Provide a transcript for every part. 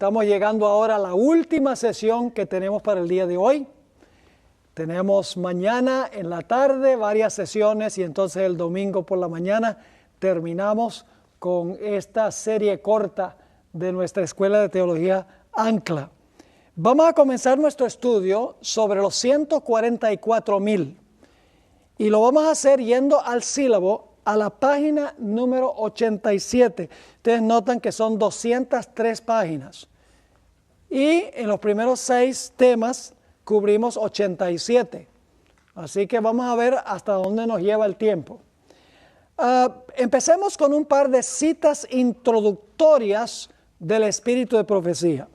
Estamos llegando ahora a la última sesión que tenemos para el día de hoy. Tenemos mañana en la tarde varias sesiones y entonces el domingo por la mañana terminamos con esta serie corta de nuestra Escuela de Teología Ancla. Vamos a comenzar nuestro estudio sobre los 144,000 y lo vamos a hacer yendo al sílabo a la página número 87. Ustedes notan que son 203 páginas y en los primeros 6 temas cubrimos 87. Así que vamos a ver hasta dónde nos lleva el tiempo. Empecemos con un par de citas introductorias del espíritu de profecía.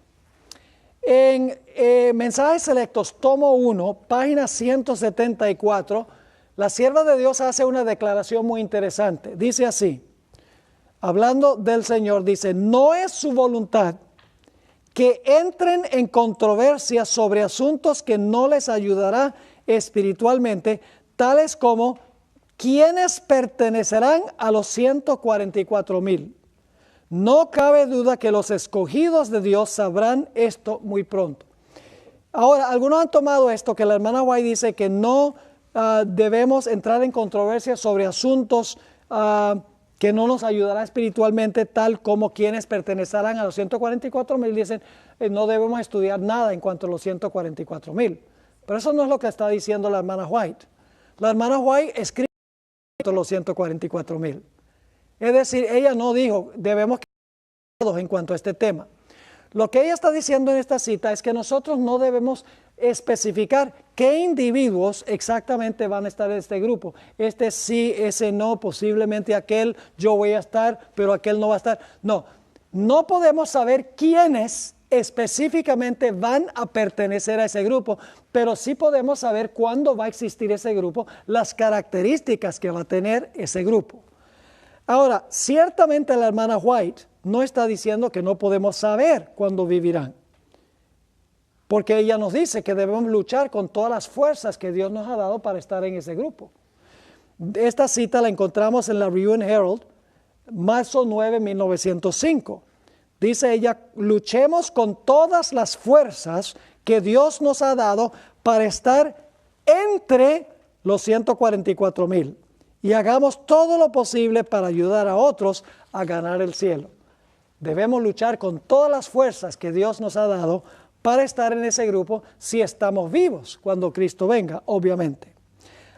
En Mensajes Selectos, tomo 1, página 174, la sierva de Dios hace una declaración muy interesante. Dice así, hablando del Señor, dice, no es su voluntad que entren en controversia sobre asuntos que no les ayudará espiritualmente, tales como ¿quiénes pertenecerán a los 144,000? No cabe duda que los escogidos de Dios sabrán esto muy pronto. Ahora, algunos han tomado esto que la hermana White dice que no debemos entrar en controversia sobre asuntos que no nos ayudará espiritualmente, tal como quienes pertenecerán a los 144,000. Dicen, no debemos estudiar nada en cuanto a los 144,000. Pero eso no es lo que está diciendo la hermana White. La hermana White escribe los 144,000. Es decir, ella no dijo, debemos quedar en cuanto a este tema. Lo que ella está diciendo en esta cita es que nosotros no debemos especificar qué individuos exactamente van a estar en este grupo. Este sí, ese no, posiblemente aquel, yo voy a estar, pero aquel no va a estar. No, no podemos saber quiénes específicamente van a pertenecer a ese grupo, pero sí podemos saber cuándo va a existir ese grupo, las características que va a tener ese grupo. Ahora, ciertamente la hermana White no está diciendo que no podemos saber cuándo vivirán, porque ella nos dice que debemos luchar con todas las fuerzas que Dios nos ha dado para estar en ese grupo. Esta cita la encontramos en la Review and Herald, marzo 9, 1905. Dice ella, luchemos con todas las fuerzas que Dios nos ha dado para estar entre los 144,000 y hagamos todo lo posible para ayudar a otros a ganar el cielo. Debemos luchar con todas las fuerzas que Dios nos ha dado para estar en ese grupo si estamos vivos cuando Cristo venga, obviamente.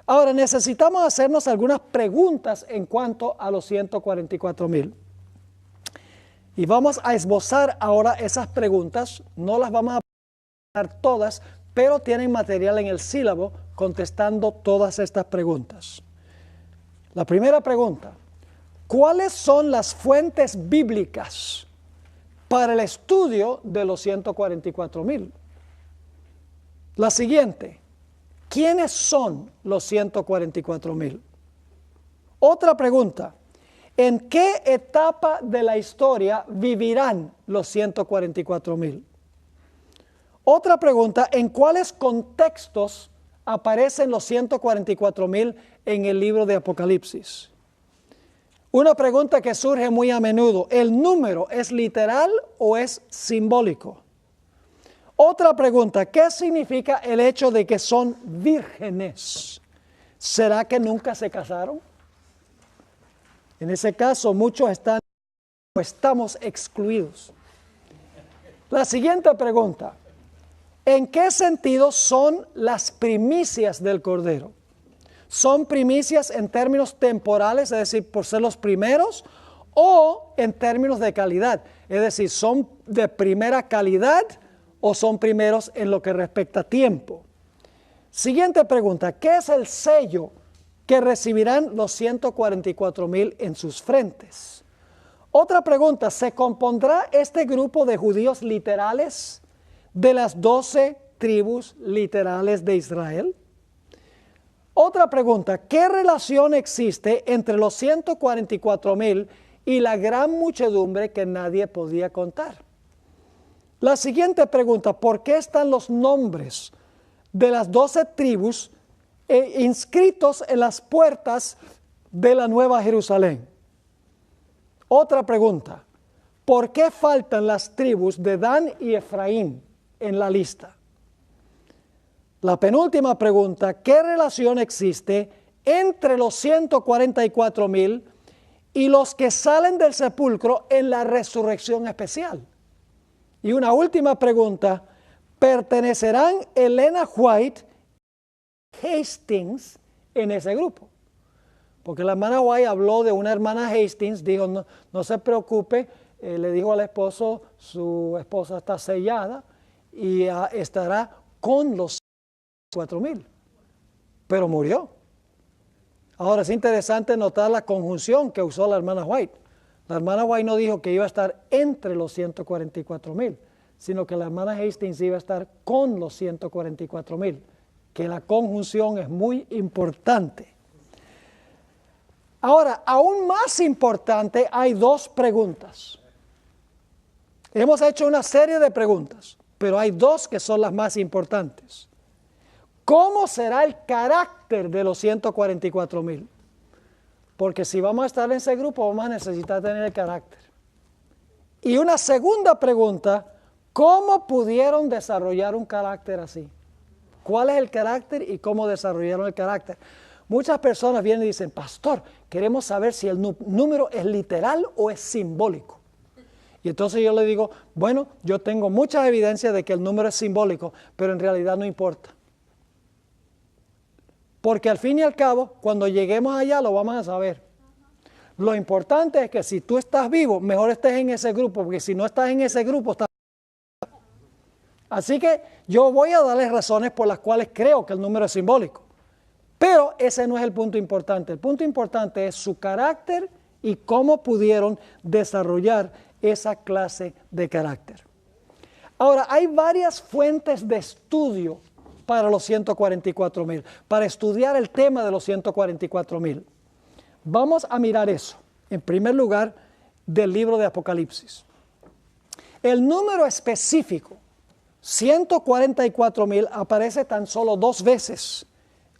Ahora necesitamos hacernos algunas preguntas en cuanto a los 144,000. Y vamos a esbozar ahora esas preguntas, no las vamos a preguntar todas, pero tienen material en el sílabo contestando todas estas preguntas. La primera pregunta, ¿cuáles son las fuentes bíblicas para el estudio de los 144,000? La siguiente, ¿quiénes son los 144,000? Otra pregunta, ¿en qué etapa de la historia vivirán los 144,000? Otra pregunta, ¿en cuáles contextos aparecen los 144,000 en el libro de Apocalipsis? Una pregunta que surge muy a menudo, ¿el número es literal o es simbólico? Otra pregunta, ¿qué significa el hecho de que son vírgenes? ¿Será que nunca se casaron? En ese caso, muchos estamos excluidos. La siguiente pregunta, ¿en qué sentido son las primicias del Cordero? ¿Son primicias en términos temporales, es decir, por ser los primeros, o en términos de calidad? Es decir, ¿son de primera calidad o son primeros en lo que respecta a tiempo? Siguiente pregunta, ¿qué es el sello que recibirán los 144,000 en sus frentes? Otra pregunta, ¿se compondrá este grupo de judíos literales de las 12 tribus literales de Israel? Otra pregunta, ¿qué relación existe entre los 144,000 y la gran muchedumbre que nadie podía contar? La siguiente pregunta, ¿por qué están los nombres de las 12 tribus inscritos en las puertas de la Nueva Jerusalén? Otra pregunta, ¿por qué faltan las tribus de Dan y Efraín en la lista? La penúltima pregunta, ¿qué relación existe entre los 144,000 y los que salen del sepulcro en la resurrección especial? Y una última pregunta, ¿pertenecerán Elena White y Hastings en ese grupo? Porque la hermana White habló de una hermana Hastings, dijo, no se preocupe, le dijo al esposo, su esposa está sellada y estará con los 4,000, pero murió. Ahora es interesante notar la conjunción que usó la hermana White. La hermana White no dijo que iba a estar entre los 144,000, sino que la hermana Hastings iba a estar con los 144,000, que la conjunción es muy importante. Ahora, aún más importante, hay dos preguntas. Hemos hecho una serie de preguntas, pero hay dos que son las más importantes. ¿Cómo será el carácter de los 144,000? Porque si vamos a estar en ese grupo, vamos a necesitar tener el carácter. Y una segunda pregunta, ¿cómo pudieron desarrollar un carácter así? ¿Cuál es el carácter y cómo desarrollaron el carácter? Muchas personas vienen y dicen, pastor, queremos saber si el número es literal o es simbólico. Y entonces yo le digo, bueno, yo tengo muchas evidencias de que el número es simbólico, pero en realidad no importa. Porque al fin y al cabo, cuando lleguemos allá lo vamos a saber. Lo importante es que si tú estás vivo, mejor estés en ese grupo, porque si no estás en ese grupo, estás... Así que yo voy a darles razones por las cuales creo que el número es simbólico. Pero ese no es el punto importante. El punto importante es su carácter y cómo pudieron desarrollar esa clase de carácter. Ahora, hay varias fuentes de estudio para los 144,000, para estudiar el tema de los 144,000. Vamos a mirar eso, en primer lugar, del libro de Apocalipsis. El número específico, 144,000, aparece tan solo 2 veces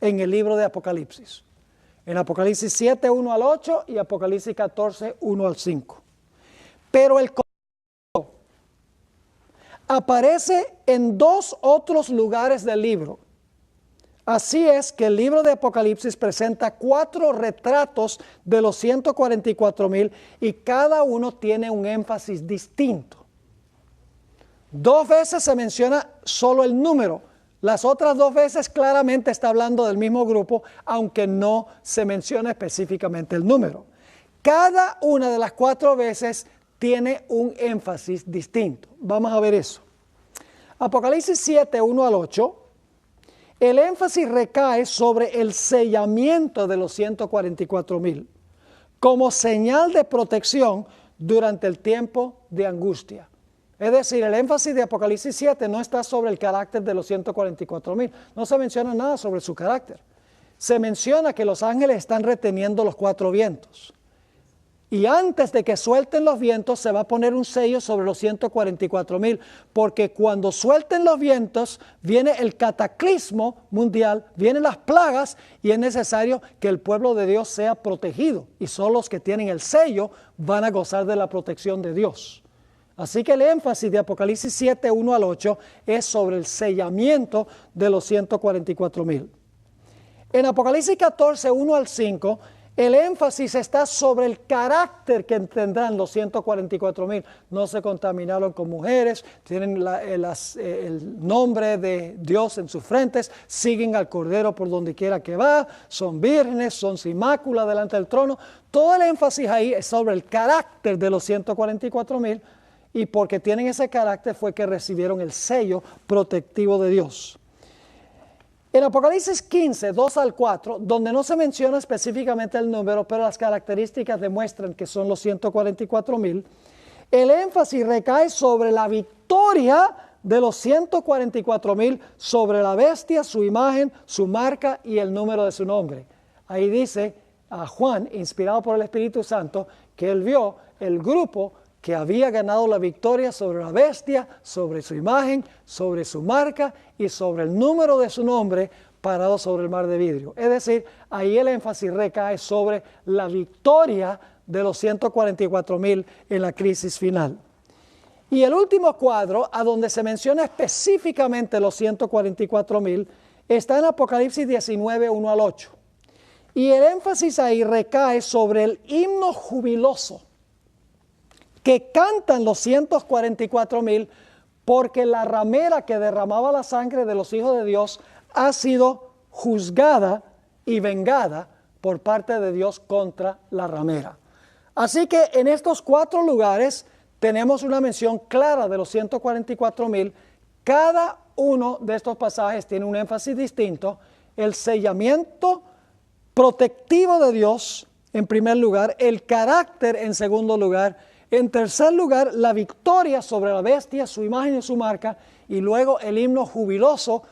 en el libro de Apocalipsis. En Apocalipsis 7, 1 al 8 y Apocalipsis 14, 1 al 5. Pero el aparece en 2 otros lugares del libro. Así es que el libro de Apocalipsis presenta 4 retratos de los 144,000 y cada uno tiene un énfasis distinto. 2 veces se menciona solo el número. Las otras 2 veces claramente está hablando del mismo grupo, aunque no se menciona específicamente el número. Cada una de las 4 veces tiene un énfasis distinto. Vamos a ver eso. Apocalipsis 7, 1 al 8, el énfasis recae sobre el sellamiento de los 144,000 como señal de protección durante el tiempo de angustia. Es decir, el énfasis de Apocalipsis 7 no está sobre el carácter de los 144,000. No se menciona nada sobre su carácter. Se menciona que los ángeles están reteniendo los 4 vientos. Y antes de que suelten los vientos, se va a poner un sello sobre los 144,000, porque cuando suelten los vientos, viene el cataclismo mundial, vienen las plagas, y es necesario que el pueblo de Dios sea protegido. Y solo los que tienen el sello van a gozar de la protección de Dios. Así que el énfasis de Apocalipsis 7, 1 al 8, es sobre el sellamiento de los 144,000. En Apocalipsis 14, 1 al 5, el énfasis está sobre el carácter que tendrán los 144,000. No se contaminaron con mujeres, tienen el nombre de Dios en sus frentes, siguen al Cordero por donde quiera que va, son vírgenes, son sin mácula delante del trono. Todo el énfasis ahí es sobre el carácter de los 144,000, y porque tienen ese carácter fue que recibieron el sello protectivo de Dios. En Apocalipsis 15, 2 al 4, donde no se menciona específicamente el número, pero las características demuestran que son los 144,000, el énfasis recae sobre la victoria de los 144,000 sobre la bestia, su imagen, su marca y el número de su nombre. Ahí dice a Juan, inspirado por el Espíritu Santo, que él vio el grupo que había ganado la victoria sobre la bestia, sobre su imagen, sobre su marca y sobre el número de su nombre parado sobre el mar de vidrio. Es decir, ahí el énfasis recae sobre la victoria de los 144,000 en la crisis final. Y el último cuadro, a donde se menciona específicamente los 144,000, está en Apocalipsis 19, 1 al 8. Y el énfasis ahí recae sobre el himno jubiloso que cantan los 144,000, porque la ramera que derramaba la sangre de los hijos de Dios ha sido juzgada y vengada por parte de Dios contra la ramera. Así que en estos 4 lugares tenemos una mención clara de los 144,000. Cada uno de estos pasajes tiene un énfasis distinto. El sellamiento protectivo de Dios en primer lugar, el carácter en segundo lugar, en tercer lugar la victoria sobre la bestia, su imagen y su marca, y luego el himno jubiloso,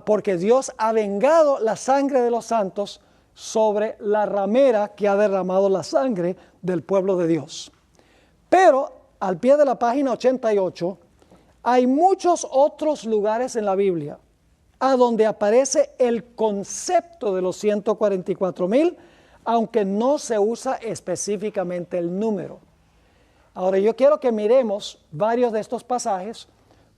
porque Dios ha vengado la sangre de los santos sobre la ramera que ha derramado la sangre del pueblo de Dios. Pero al pie de la página 88 hay muchos otros lugares en la Biblia a donde aparece el concepto de los 144,000, aunque no se usa específicamente el número. Ahora yo quiero que miremos varios de estos pasajes,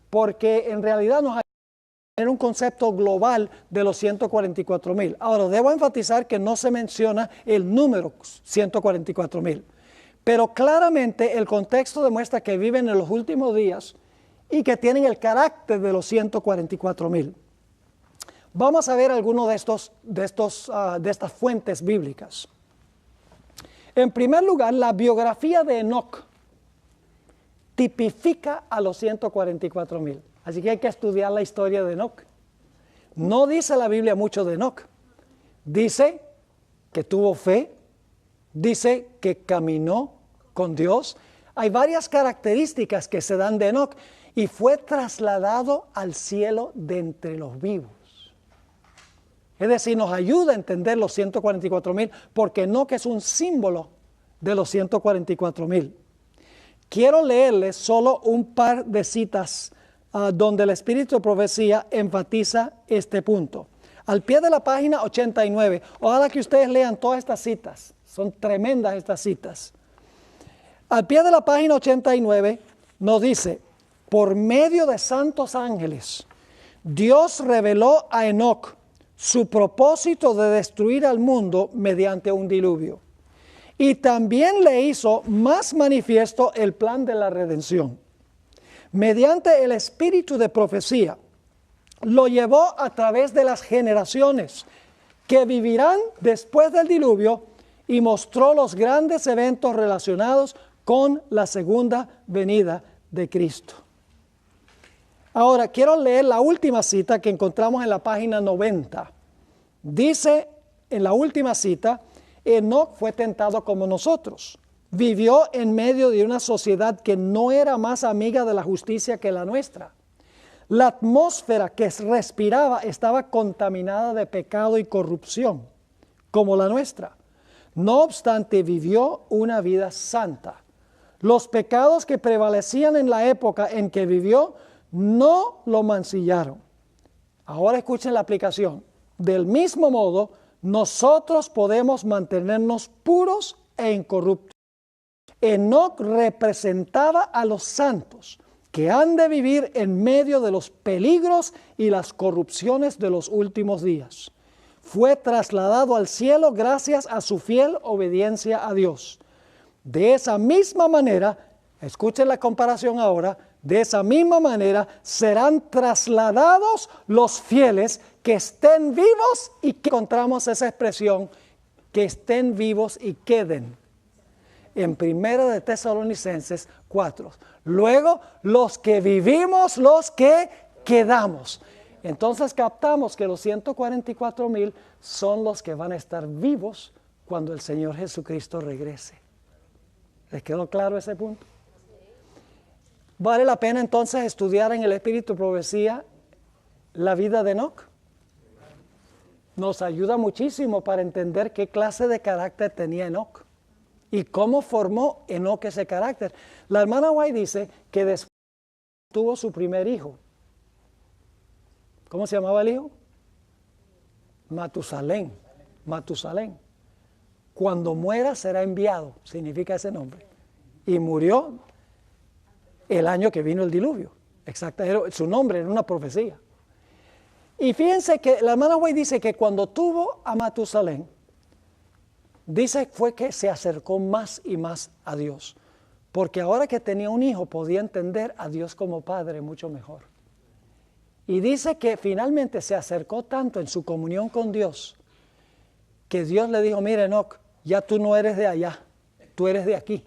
porque en realidad nos ayuda a tener un concepto global de los 144,000. Ahora debo enfatizar que no se menciona el número 144,000, pero claramente el contexto demuestra que viven en los últimos días y que tienen el carácter de los 144,000. Vamos a ver algunos de estas fuentes bíblicas. En primer lugar, la biografía de Enoc tipifica a los 144,000. Así que hay que estudiar la historia de Enoc. No dice la Biblia mucho de Enoc. Dice que tuvo fe, dice que caminó con Dios. Hay varias características que se dan de Enoc, y fue trasladado al cielo de entre los vivos. Es decir, nos ayuda a entender los 144,000, porque Enoc es un símbolo de los 144,000. Quiero leerles solo un par de citas donde el espíritu de profecía enfatiza este punto. Al pie de la página 89, ojalá que ustedes lean todas estas citas, son tremendas estas citas. Al pie de la página 89 nos dice: por medio de santos ángeles, Dios reveló a Enoc su propósito de destruir al mundo mediante un diluvio. Y también le hizo más manifiesto el plan de la redención. Mediante el espíritu de profecía, lo llevó a través de las generaciones que vivirán después del diluvio, y mostró los grandes eventos relacionados con la segunda venida de Cristo. Ahora, quiero leer la última cita que encontramos en la página 90. Dice en la última cita: Enoc fue tentado como nosotros. Vivió en medio de una sociedad que no era más amiga de la justicia que la nuestra. La atmósfera que respiraba estaba contaminada de pecado y corrupción, como la nuestra. No obstante, vivió una vida santa. Los pecados que prevalecían en la época en que vivió no lo mancillaron. Ahora escuchen la aplicación. Del mismo modo, nosotros podemos mantenernos puros e incorruptos. Enoc representaba a los santos que han de vivir en medio de los peligros y las corrupciones de los últimos días. Fue trasladado al cielo gracias a su fiel obediencia a Dios. De esa misma manera, escuchen la comparación ahora, de esa misma manera serán trasladados los fieles que estén vivos, y que encontramos esa expresión, que estén vivos y queden, en 1 de Tesalonicenses 4. Luego, los que vivimos, los que quedamos. Entonces captamos que los 144,000 son los que van a estar vivos cuando el Señor Jesucristo regrese. ¿Les quedó claro ese punto? ¿Vale la pena entonces estudiar en el espíritu de profecía la vida de Enoc? Nos ayuda muchísimo para entender qué clase de carácter tenía Enoc y cómo formó Enoc ese carácter. La hermana White dice que después tuvo su primer hijo. ¿Cómo se llamaba el hijo? Matusalén. cuando muera será enviado, significa ese nombre. Y murió el año que vino el diluvio. Exacto, su nombre era una profecía. Y fíjense que la hermana White dice que cuando tuvo a Matusalén, dice fue que se acercó más y más a Dios. Porque ahora que tenía un hijo podía entender a Dios como padre mucho mejor. Y dice que finalmente se acercó tanto en su comunión con Dios, que Dios le dijo, mire Enoc, ya tú no eres de allá, tú eres de aquí.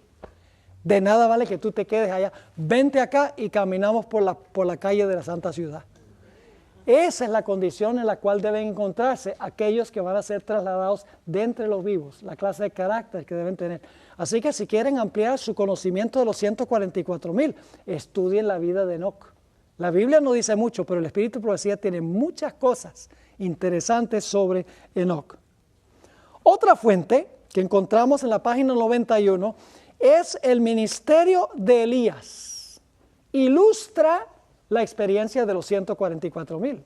De nada vale que tú te quedes allá. Vente acá y caminamos por la calle de la Santa Ciudad. Esa es la condición en la cual deben encontrarse aquellos que van a ser trasladados de entre los vivos, la clase de carácter que deben tener. Así que si quieren ampliar su conocimiento de los 144,000, estudien la vida de Enoc. La Biblia no dice mucho, pero el Espíritu de Profecía tiene muchas cosas interesantes sobre Enoc. Otra fuente que encontramos en la página 91 es el ministerio de Elías. Ilustra la experiencia de los 144,000.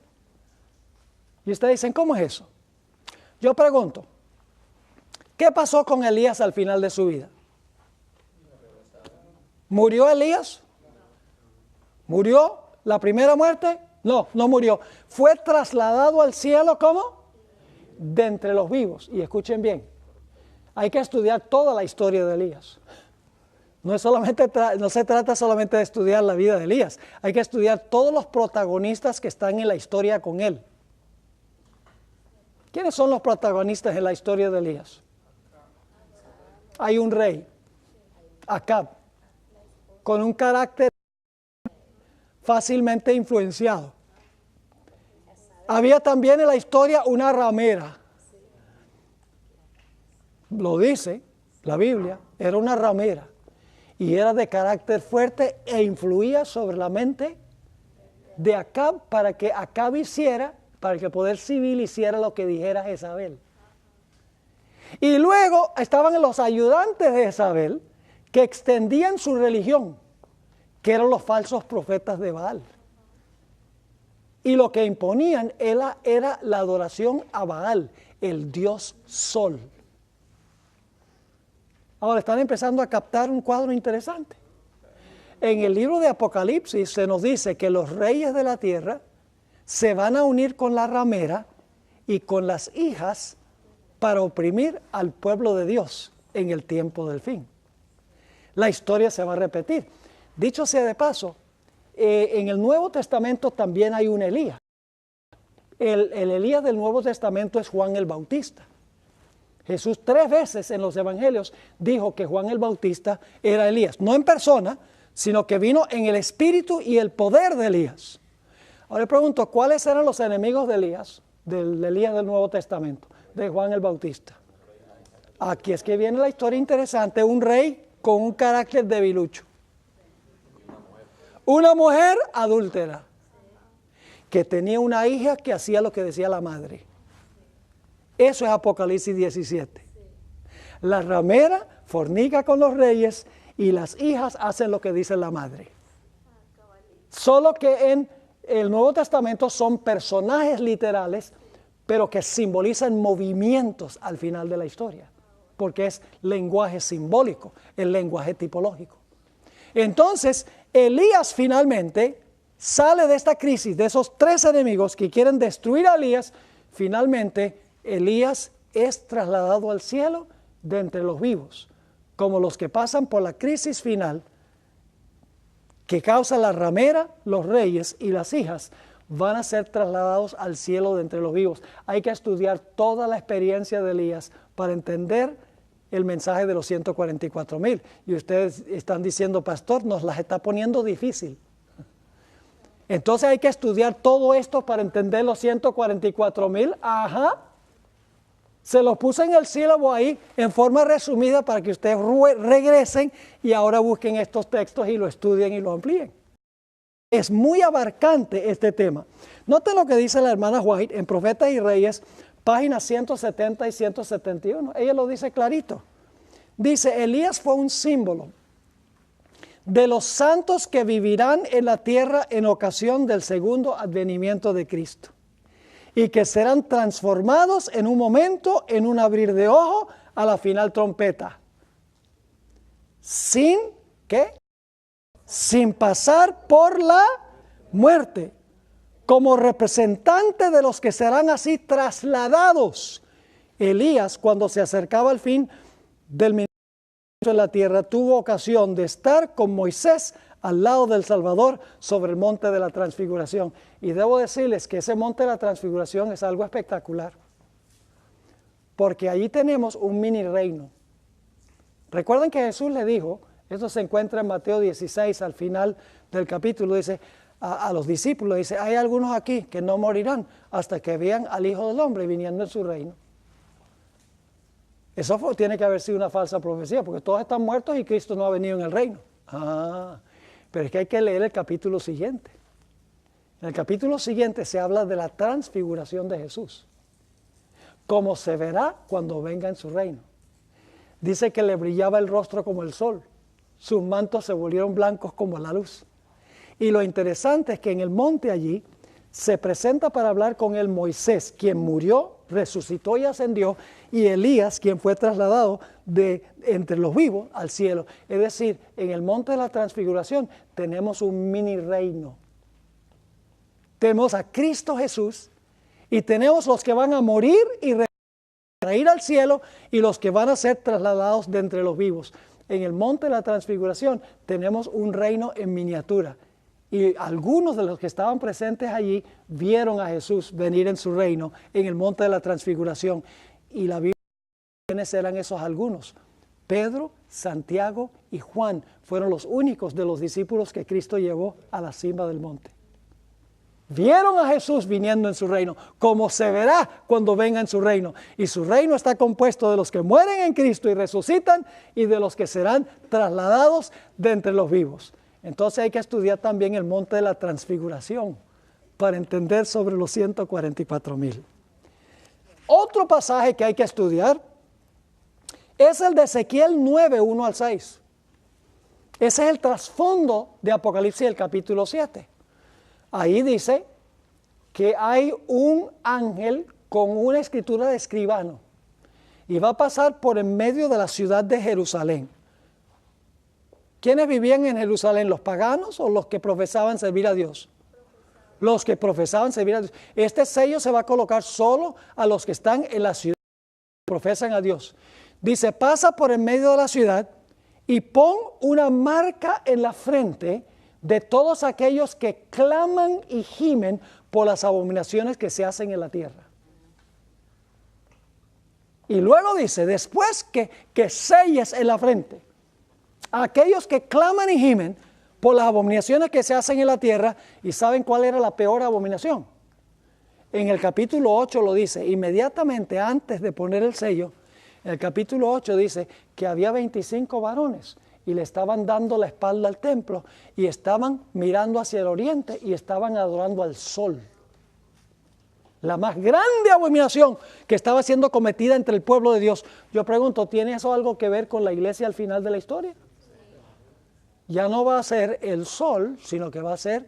Y ustedes dicen, ¿cómo es eso? Yo pregunto, ¿qué pasó con Elías al final de su vida? ¿Murió Elías? ¿Murió la primera muerte? No, no murió. Fue trasladado al cielo, ¿cómo? De entre los vivos. Y escuchen bien, hay que estudiar toda la historia de Elías. No se trata solamente de estudiar la vida de Elías, hay que estudiar todos los protagonistas que están en la historia con él. ¿Quiénes son los protagonistas en la historia de Elías? Hay un rey, Acab, con un carácter fácilmente influenciado. Había también en la historia una ramera. Lo dice la Biblia, era una ramera. Y era de carácter fuerte e influía sobre la mente de Acab para que Acab hiciera, para que el poder civil hiciera lo que dijera Jezabel. Y luego estaban los ayudantes de Jezabel que extendían su religión, que eran los falsos profetas de Baal. Y lo que imponían era la adoración a Baal, el dios Sol. Ahora están empezando a captar un cuadro interesante. En el libro de Apocalipsis se nos dice que los reyes de la tierra se van a unir con la ramera y con las hijas para oprimir al pueblo de Dios en el tiempo del fin. La historia se va a repetir. Dicho sea de paso, en el Nuevo Testamento también hay un Elías. El Elías del Nuevo Testamento es Juan el Bautista. Jesús 3 veces en los evangelios dijo que Juan el Bautista era Elías, no en persona, sino que vino en el espíritu y el poder de Elías. Ahora le pregunto, ¿cuáles eran los enemigos de Elías, del Elías del Nuevo Testamento, de Juan el Bautista? Aquí es que viene la historia interesante, un rey con un carácter debilucho. Una mujer adúltera, que tenía una hija que hacía lo que decía la madre. Eso es Apocalipsis 17. La ramera fornica con los reyes y las hijas hacen lo que dice la madre. Solo que en el Nuevo Testamento son personajes literales, pero que simbolizan movimientos al final de la historia, porque es lenguaje simbólico, el lenguaje tipológico. Entonces, Elías finalmente sale de esta crisis, de esos 3 enemigos que quieren destruir a Elías. Finalmente, Elías es trasladado al cielo de entre los vivos, como los que pasan por la crisis final que causa la ramera, los reyes y las hijas, van a ser trasladados al cielo de entre los vivos. Hay que estudiar toda la experiencia de Elías para entender el mensaje de los 144,000. Y ustedes están diciendo, pastor, nos las está poniendo difícil. Entonces hay que estudiar todo esto para entender los 144,000. Ajá. Se los puse en el sílabo ahí en forma resumida para que ustedes regresen y ahora busquen estos textos y lo estudien y lo amplíen. Es muy abarcante este tema. Noten lo que dice la hermana White en Profetas y Reyes, páginas 170 y 171. Ella lo dice clarito. Dice, Elías fue un símbolo de los santos que vivirán en la tierra en ocasión del segundo advenimiento de Cristo, y que serán transformados en un momento, en un abrir de ojo, a la final trompeta. ¿Sin qué? Sin pasar por la muerte, como representante de los que serán así trasladados. Elías, cuando se acercaba al fin del ministerio en la tierra, tuvo ocasión de estar con Moisés al lado del Salvador sobre el monte de la transfiguración. Y debo decirles que ese monte de la transfiguración es algo espectacular, porque allí tenemos un mini reino. Recuerden que Jesús le dijo, esto se encuentra en Mateo 16, al final del capítulo, dice a los discípulos, dice, hay algunos aquí que no morirán hasta que vean al Hijo del Hombre viniendo en su reino. Eso tiene que haber sido una falsa profecía, porque todos están muertos y Cristo no ha venido en el reino. Pero es que hay que leer el capítulo siguiente. En el capítulo siguiente se habla de la transfiguración de Jesús, como se verá cuando venga en su reino. Dice que le brillaba el rostro como el sol, sus mantos se volvieron blancos como la luz. Y lo interesante es que en el monte allí se presenta para hablar con él Moisés, quien murió, resucitó y ascendió, y Elías, quien fue trasladado de entre los vivos al cielo. Es decir, en el monte de la transfiguración tenemos un mini reino. Tenemos a Cristo Jesús y tenemos los que van a morir y para ir al cielo y los que van a ser trasladados de entre los vivos. En el monte de la transfiguración tenemos un reino en miniatura. Y algunos de los que estaban presentes allí vieron a Jesús venir en su reino en el monte de la transfiguración. Y la Biblia dice quiénes eran esos algunos. Pedro, Santiago y Juan fueron los únicos de los discípulos que Cristo llevó a la cima del monte. Vieron a Jesús viniendo en su reino, como se verá cuando venga en su reino. Y su reino está compuesto de los que mueren en Cristo y resucitan y de los que serán trasladados de entre los vivos. Entonces hay que estudiar también el monte de la transfiguración para entender sobre los 144,000. Otro pasaje que hay que estudiar es el de Ezequiel 9, 1 al 6. Ese es el trasfondo de Apocalipsis del capítulo 7. Ahí dice que hay un ángel con una escritura de escribano y va a pasar por en medio de la ciudad de Jerusalén. ¿Quiénes vivían en Jerusalén? ¿Los paganos o los que profesaban servir a Dios? Los que profesaban servir a Dios. Este sello se va a colocar solo a los que están en la ciudad que profesan a Dios. Dice, pasa por en medio de la ciudad y pon una marca en la frente de todos aquellos que claman y gimen por las abominaciones que se hacen en la tierra. Y luego dice, después que selles en la frente a aquellos que claman y gimen por las abominaciones que se hacen en la tierra. ¿Y saben cuál era la peor abominación? En el capítulo 8 lo dice, inmediatamente antes de poner el sello, en el capítulo 8 dice que había 25 varones y le estaban dando la espalda al templo y estaban mirando hacia el oriente y estaban adorando al sol. La más grande abominación que estaba siendo cometida entre el pueblo de Dios. Yo pregunto, ¿tiene eso algo que ver con la iglesia al final de la historia? Ya no va a ser el sol, sino que va a ser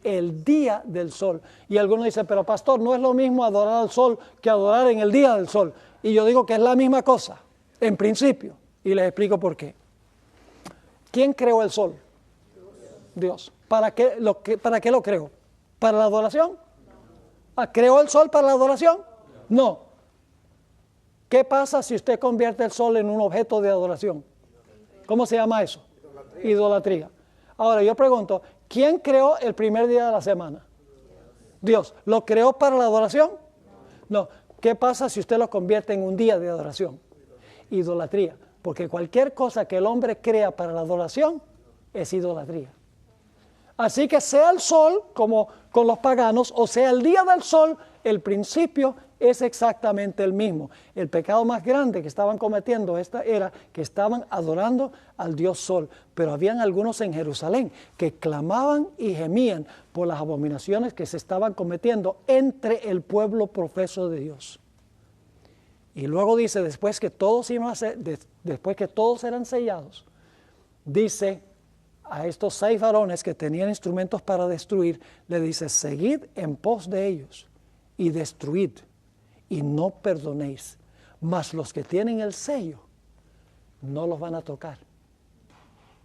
el día del sol. Y algunos dicen, pero pastor, no es lo mismo adorar al sol que adorar en el día del sol. Y yo digo que es la misma cosa, en principio. Y les explico por qué. ¿Quién creó el sol? Dios. ¿Para qué lo creó? ¿Para la adoración? ¿Creó el sol para la adoración? No. ¿Qué pasa si usted convierte el sol en un objeto de adoración? ¿Cómo se llama eso? Idolatría. Ahora yo pregunto, ¿quién creó el primer día de la semana? Dios. ¿Lo creó para la adoración? No. ¿Qué pasa si usted lo convierte en un día de adoración? Idolatría. Porque cualquier cosa que el hombre crea para la adoración es idolatría. Así que sea el sol, como con los paganos, o sea el día del sol, el principio es exactamente el mismo. El pecado más grande que estaban cometiendo era que estaban adorando al Dios Sol. Pero habían algunos en Jerusalén que clamaban y gemían por las abominaciones que se estaban cometiendo entre el pueblo profeso de Dios. Y luego dice, después que todos eran sellados, dice a estos 6 varones que tenían instrumentos para destruir, le dice, seguid en pos de ellos y destruid y no perdonéis, mas los que tienen el sello no los van a tocar.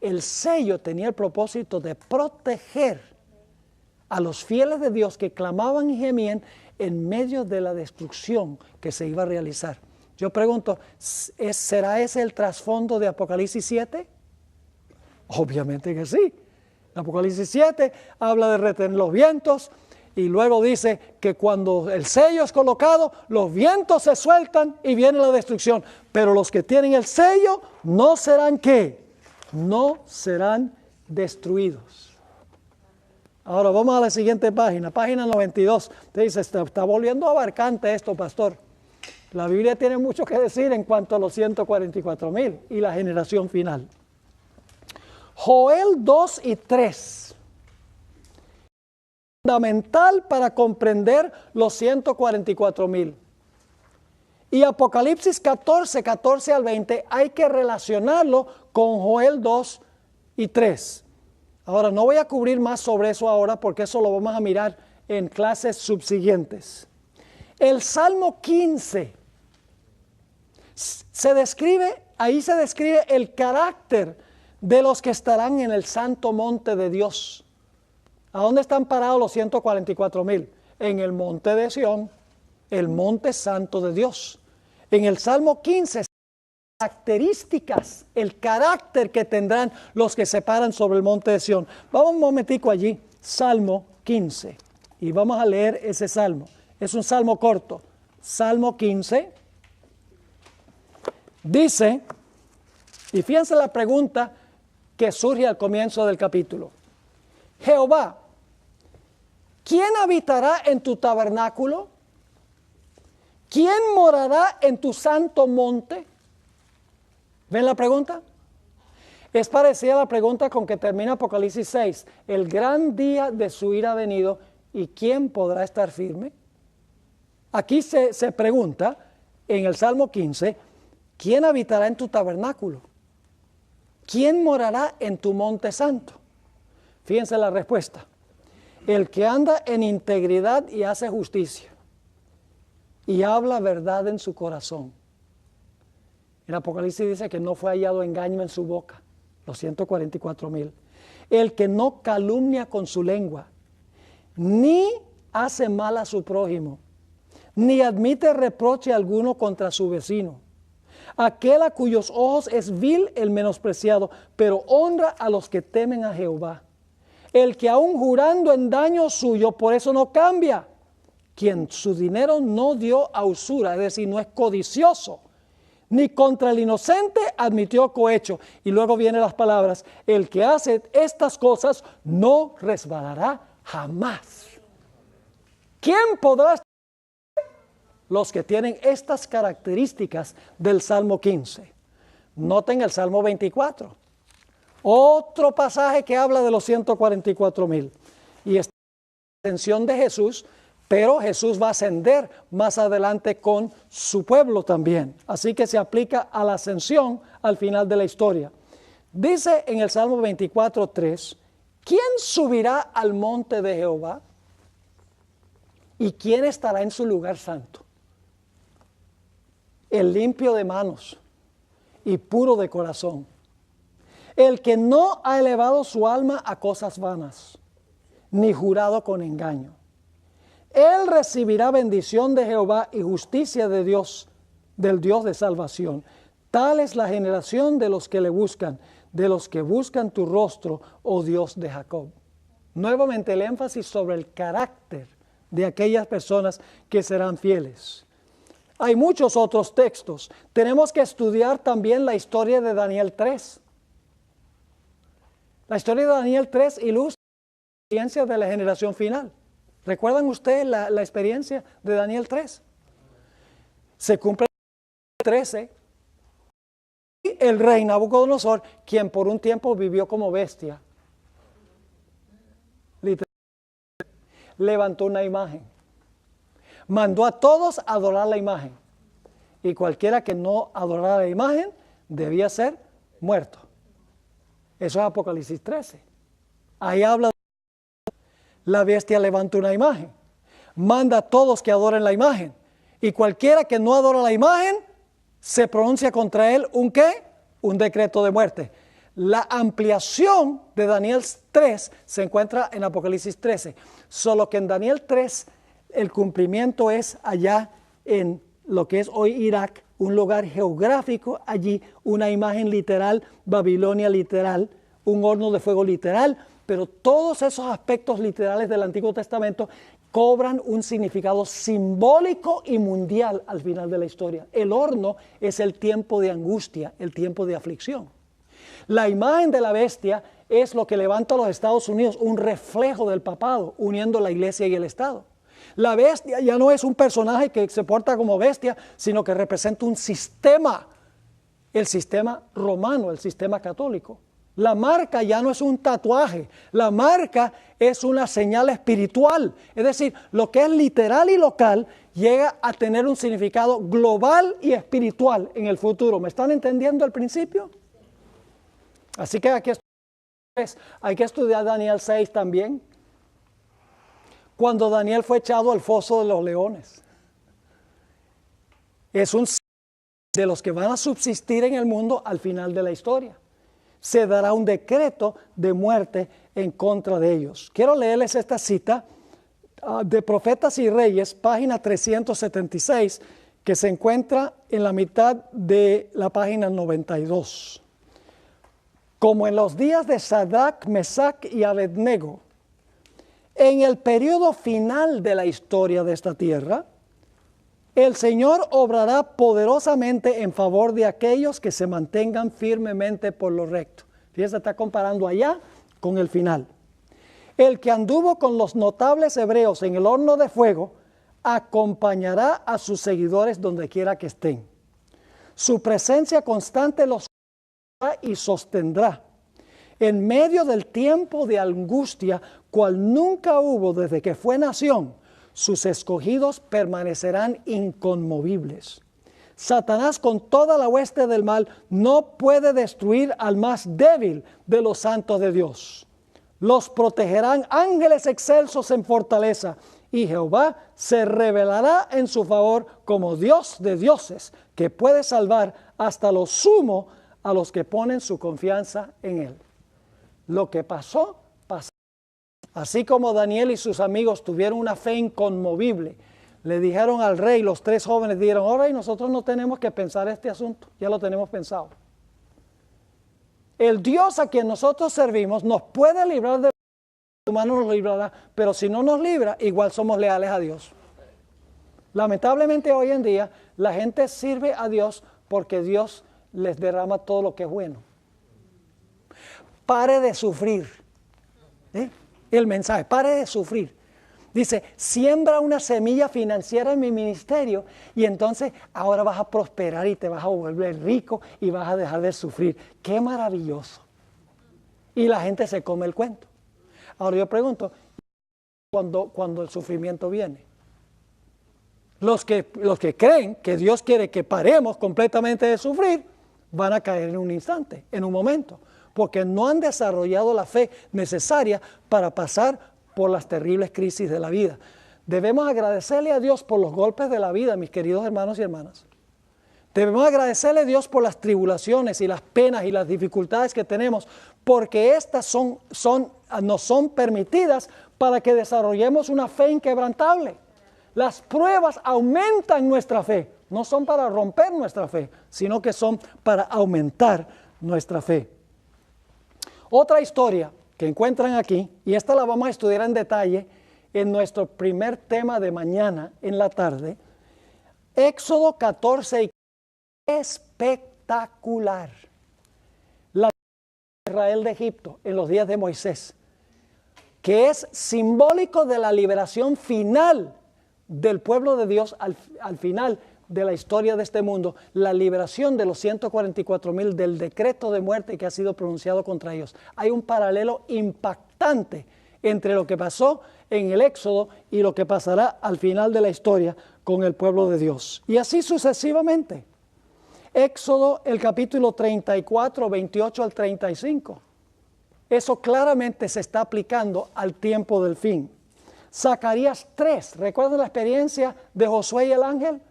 El sello tenía el propósito de proteger a los fieles de Dios que clamaban y gemían en medio de la destrucción que se iba a realizar. Yo pregunto, ¿será ese el trasfondo de Apocalipsis 7? Obviamente que sí. Apocalipsis 7 habla de retener los vientos y luego dice que cuando el sello es colocado, los vientos se sueltan y viene la destrucción. Pero los que tienen el sello no serán ¿qué? No serán destruidos. Ahora vamos a la siguiente página, página 92. Te dice, está volviendo abarcante esto, pastor. La Biblia tiene mucho que decir en cuanto a los 144,000 y la generación final. Joel 2 y 3. Fundamental para comprender los 144,000. Y Apocalipsis 14, 14 al 20, hay que relacionarlo con Joel 2 y 3. Ahora, no voy a cubrir más sobre eso ahora porque eso lo vamos a mirar en clases subsiguientes. El Salmo 15 ahí se describe el carácter de los que estarán en el santo monte de Dios. ¿A dónde están parados los 144,000? En el monte de Sión, el monte santo de Dios. En el Salmo 15, características, el carácter que tendrán los que se paran sobre el monte de Sión. Vamos un momentico allí, Salmo 15, y vamos a leer ese salmo. Es un salmo corto. Salmo 15 dice, y fíjense la pregunta que surge al comienzo del capítulo. Jehová, ¿quién habitará en tu tabernáculo? ¿Quién morará en tu santo monte? ¿Ven la pregunta? Es parecida a la pregunta con que termina Apocalipsis 6. El gran día de su ira ha venido, ¿y quién podrá estar firme? Aquí se pregunta, en el Salmo 15, ¿quién habitará en tu tabernáculo? ¿Quién morará en tu monte santo? Fíjense la respuesta. El que anda en integridad y hace justicia, y habla verdad en su corazón. En Apocalipsis dice que no fue hallado engaño en su boca, los 144,000. El que no calumnia con su lengua, ni hace mal a su prójimo, ni admite reproche alguno contra su vecino. Aquel a cuyos ojos es vil el menospreciado, pero honra a los que temen a Jehová. El que aun jurando en daño suyo, por eso no cambia. Quien su dinero no dio a usura, es decir, no es codicioso, ni contra el inocente admitió cohecho. Y luego vienen las palabras, el que hace estas cosas no resbalará jamás. ¿Quién podrá estar? Los que tienen estas características del Salmo 15. Noten el Salmo 24. Otro pasaje que habla de los 144,000. Y esta es la ascensión de Jesús, pero Jesús va a ascender más adelante con su pueblo también. Así que se aplica a la ascensión al final de la historia. Dice en el Salmo 24:3, ¿quién subirá al monte de Jehová? ¿Y quién estará en su lugar santo? El limpio de manos y puro de corazón. El que no ha elevado su alma a cosas vanas, ni jurado con engaño. Él recibirá bendición de Jehová y justicia de Dios, del Dios de salvación. Tal es la generación de los que le buscan, de los que buscan tu rostro, oh Dios de Jacob. Nuevamente el énfasis sobre el carácter de aquellas personas que serán fieles. Hay muchos otros textos. Tenemos que estudiar también la historia de Daniel 3. La historia de Daniel 3 ilustra la experiencia de la generación final. ¿Recuerdan ustedes la experiencia de Daniel 3? Se cumple el 13. Y el rey Nabucodonosor, quien por un tiempo vivió como bestia, literalmente, levantó una imagen. Mandó a todos a adorar la imagen. Y cualquiera que no adorara la imagen debía ser muerto. Eso es Apocalipsis 13. Ahí habla de la bestia levanta una imagen. Manda a todos que adoren la imagen. Y cualquiera que no adora la imagen se pronuncia contra él un ¿qué? Un decreto de muerte. La ampliación de Daniel 3 se encuentra en Apocalipsis 13, solo que en Daniel 3 el cumplimiento es allá en lo que es hoy Irak, un lugar geográfico allí, una imagen literal, Babilonia literal, un horno de fuego literal, pero todos esos aspectos literales del Antiguo Testamento cobran un significado simbólico y mundial al final de la historia. El horno es el tiempo de angustia, el tiempo de aflicción. La imagen de la bestia es lo que levanta a los Estados Unidos, un reflejo del papado, uniendo la iglesia y el Estado. La bestia ya no es un personaje que se porta como bestia, sino que representa un sistema, el sistema romano, el sistema católico. La marca ya no es un tatuaje, la marca es una señal espiritual. Es decir, lo que es literal y local llega a tener un significado global y espiritual en el futuro. ¿Me están entendiendo el principio? Así que hay que estudiar Daniel 6 también. Cuando Daniel fue echado al foso de los leones. Es un de los que van a subsistir en el mundo al final de la historia. Se dará un decreto de muerte en contra de ellos. Quiero leerles esta cita de Profetas y Reyes, página 376, que se encuentra en la mitad de la página 92. Como en los días de Sadrach, Mesach y Abednego, en el periodo final de la historia de esta tierra, el Señor obrará poderosamente en favor de aquellos que se mantengan firmemente por lo recto. Fíjense, está comparando allá con el final. El que anduvo con los notables hebreos en el horno de fuego, acompañará a sus seguidores donde quiera que estén. Su presencia constante los y sostendrá. En medio del tiempo de angustia, cual nunca hubo desde que fue nación, sus escogidos permanecerán inconmovibles. Satanás con toda la hueste del mal no puede destruir al más débil de los santos de Dios. Los protegerán ángeles excelsos en fortaleza, y Jehová se revelará en su favor como Dios de dioses, que puede salvar hasta lo sumo a los que ponen su confianza en él. Lo que pasó, pasó. Así como Daniel y sus amigos tuvieron una fe inconmovible, le dijeron al rey, los tres jóvenes dijeron, ahora nosotros no tenemos que pensar este asunto, ya lo tenemos pensado. El Dios a quien nosotros servimos nos puede librar de los humanos, nos librará, pero si no nos libra, igual somos leales a Dios. Lamentablemente hoy en día la gente sirve a Dios porque Dios les derrama todo lo que es bueno. Pare de sufrir. El mensaje, pare de sufrir. Dice, siembra una semilla financiera en mi ministerio y entonces ahora vas a prosperar y te vas a volver rico y vas a dejar de sufrir. ¡Qué maravilloso! Y la gente se come el cuento. Ahora yo pregunto, cuando el sufrimiento viene? Los que creen que Dios quiere que paremos completamente de sufrir, van a caer en un instante, en un momento, porque no han desarrollado la fe necesaria para pasar por las terribles crisis de la vida. Debemos agradecerle a Dios por los golpes de la vida, mis queridos hermanos y hermanas. Debemos agradecerle a Dios por las tribulaciones y las penas y las dificultades que tenemos, porque estas nos son permitidas para que desarrollemos una fe inquebrantable. Las pruebas aumentan nuestra fe, no son para romper nuestra fe, sino que son para aumentar nuestra fe. Otra historia que encuentran aquí, y esta la vamos a estudiar en detalle en nuestro primer tema de mañana en la tarde, Éxodo 14, espectacular. La Israel de Egipto en los días de Moisés, que es simbólico de la liberación final del pueblo de Dios al final de la historia de este mundo, la liberación de los 144,000 del decreto de muerte que ha sido pronunciado contra ellos. Hay un paralelo impactante entre lo que pasó en el Éxodo y lo que pasará al final de la historia con el pueblo de Dios. Y así sucesivamente. Éxodo, el capítulo 34, 28 al 35. Eso claramente se está aplicando al tiempo del fin. Zacarías 3, ¿recuerdan la experiencia de Josué y el ángel?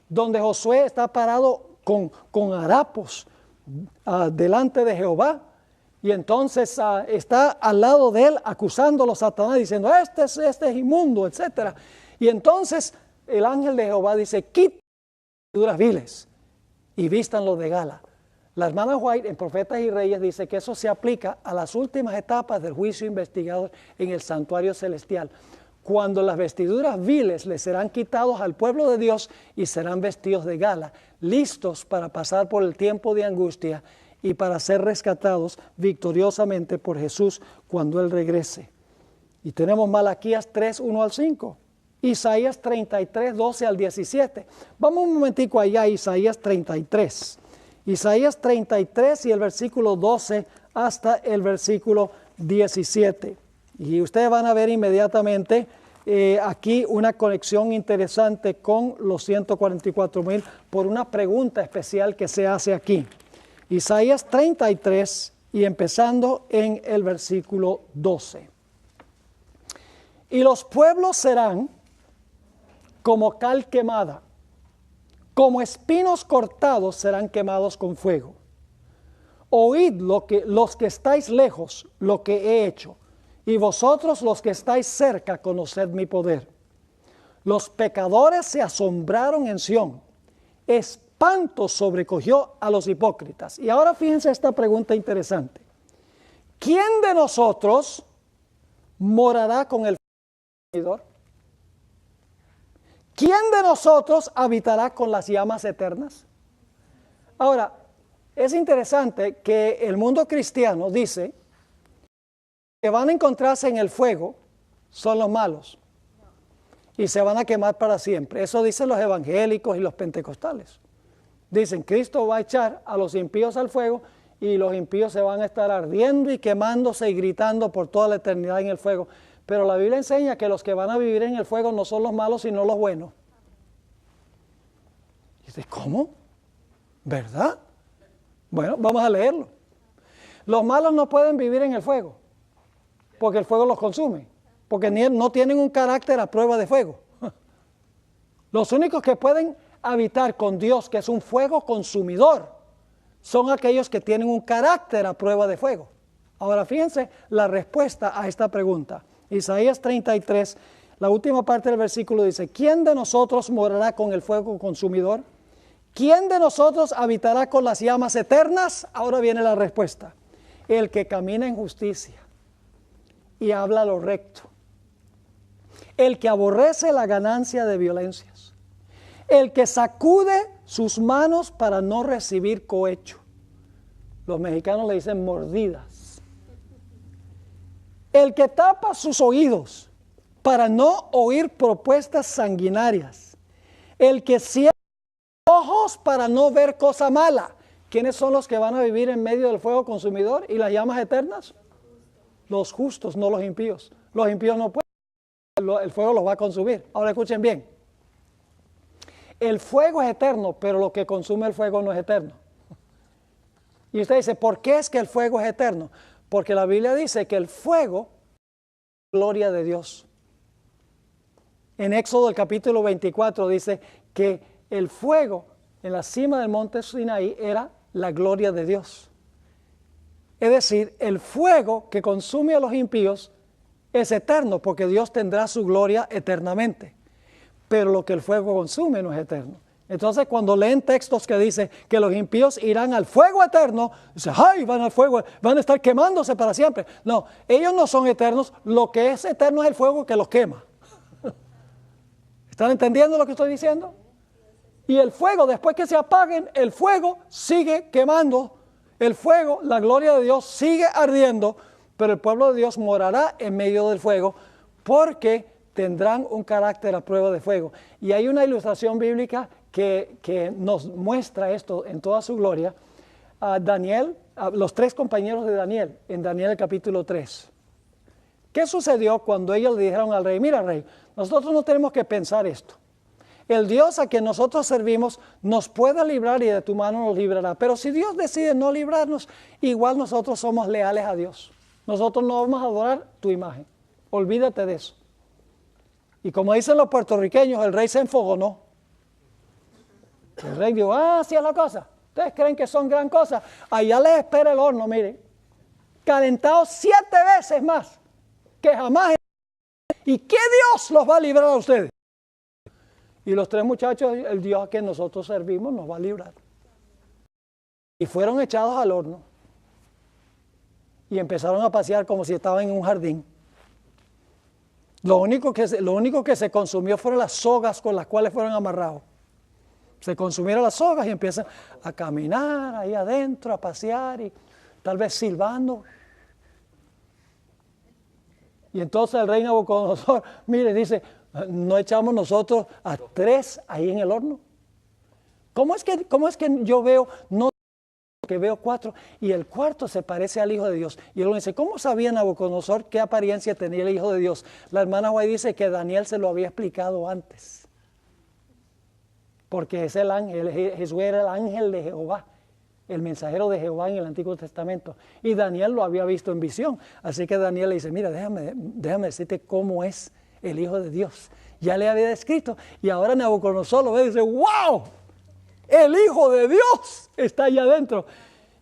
Donde Josué está parado con harapos delante de Jehová. Y entonces está al lado de él acusándolo a Satanás, diciendo, este es inmundo, etc. Y entonces el ángel de Jehová dice, quiten las vestiduras viles y vístanlo de gala. La hermana White en Profetas y Reyes dice que eso se aplica a las últimas etapas del juicio investigador en el santuario celestial, cuando las vestiduras viles le serán quitados al pueblo de Dios y serán vestidos de gala, listos para pasar por el tiempo de angustia y para ser rescatados victoriosamente por Jesús cuando Él regrese. Y tenemos Malaquías 3, 1 al 5, Isaías 33, 12 al 17. Vamos un momentico allá a Isaías 33. Isaías 33 y el versículo 12 hasta el versículo 17. Y ustedes van a ver inmediatamente aquí una conexión interesante con los 144,000 por una pregunta especial que se hace aquí. Isaías 33 y empezando en el versículo 12. Y los pueblos serán como cal quemada, como espinos cortados serán quemados con fuego. Oíd los que estáis lejos, lo que he hecho, y vosotros los que estáis cerca, conoced mi poder. Los pecadores se asombraron en Sión, espanto sobrecogió a los hipócritas. Y ahora fíjense esta pregunta interesante. ¿Quién de nosotros morará con el consumidor? ¿Quién de nosotros habitará con las llamas eternas? Ahora, es interesante que el mundo cristiano dice que van a encontrarse en el fuego son los malos y se van a quemar para siempre. Eso dicen los evangélicos y los pentecostales. Dicen, Cristo va a echar a los impíos al fuego y los impíos se van a estar ardiendo y quemándose y gritando por toda la eternidad en el fuego. Pero la Biblia enseña que los que van a vivir en el fuego no son los malos, sino los buenos. Y dice, ¿cómo? ¿Verdad? Bueno, vamos a leerlo. Los malos no pueden vivir en el fuego, porque el fuego los consume, porque no tienen un carácter a prueba de fuego. Los únicos que pueden habitar con Dios, que es un fuego consumidor, son aquellos que tienen un carácter a prueba de fuego. Ahora fíjense la respuesta a esta pregunta. Isaías 33, la última parte del versículo dice, ¿quién de nosotros morará con el fuego consumidor? ¿Quién de nosotros habitará con las llamas eternas? Ahora viene la respuesta. El que camina en justicia y habla lo recto. El que aborrece la ganancia de violencias. El que sacude sus manos para no recibir cohecho. Los mexicanos le dicen mordidas. El que tapa sus oídos para no oír propuestas sanguinarias. El que cierra los ojos para no ver cosa mala. ¿Quiénes son los que van a vivir en medio del fuego consumidor y las llamas eternas? Los justos, no los impíos. Los impíos no pueden, el fuego los va a consumir. Ahora escuchen bien. El fuego es eterno, pero lo que consume el fuego no es eterno. Y usted dice, ¿por qué es que el fuego es eterno? Porque la Biblia dice que el fuego es la gloria de Dios. En Éxodo el capítulo 24 dice que el fuego en la cima del monte Sinaí era la gloria de Dios. Es decir, el fuego que consume a los impíos es eterno porque Dios tendrá su gloria eternamente. Pero lo que el fuego consume no es eterno. Entonces cuando leen textos que dicen que los impíos irán al fuego eterno, dicen, ¡ay! Van al fuego, van a estar quemándose para siempre. No, ellos no son eternos, lo que es eterno es el fuego que los quema. ¿Están entendiendo lo que estoy diciendo? Y el fuego, después que se apaguen, el fuego sigue quemando. El fuego, la gloria de Dios sigue ardiendo, pero el pueblo de Dios morará en medio del fuego porque tendrán un carácter a prueba de fuego. Y hay una ilustración bíblica que nos muestra esto en toda su gloria. Daniel, los tres compañeros de Daniel, en Daniel el capítulo 3. ¿Qué sucedió cuando ellos le dijeron al rey, mira rey, nosotros no tenemos que pensar esto. El Dios a quien nosotros servimos nos puede librar y de tu mano nos librará. Pero si Dios decide no librarnos, igual nosotros somos leales a Dios. Nosotros no vamos a adorar tu imagen. Olvídate de eso. Y como dicen los puertorriqueños, el rey se enfogonó. El rey dijo, así es la cosa. ¿Ustedes creen que son gran cosa? Allá les espera el horno, miren. Calentado 7 veces más que jamás. ¿Y qué Dios los va a librar a ustedes? Y los 3 muchachos, el Dios a quien nosotros servimos nos va a librar. Y fueron echados al horno. Y empezaron a pasear como si estaban en un jardín. Lo único que se consumió fueron las sogas con las cuales fueron amarrados. Se consumieron las sogas y empiezan a caminar ahí adentro, a pasear y tal vez silbando. Y entonces el rey Nabucodonosor, mire, dice, ¿no echamos nosotros a 3 ahí en el horno? ¿Cómo es que yo veo, no que veo 4 y el cuarto se parece al Hijo de Dios? Y él dice, ¿cómo sabía Nabucodonosor qué apariencia tenía el Hijo de Dios? La hermana White dice que Daniel se lo había explicado antes. Porque es el ángel, Jesús era el ángel de Jehová, el mensajero de Jehová en el Antiguo Testamento. Y Daniel lo había visto en visión. Así que Daniel le dice, mira, déjame decirte cómo es el Hijo de Dios. Ya le había descrito. Y ahora Nabucodonosor lo ve y dice, ¡wow! El Hijo de Dios está allá adentro.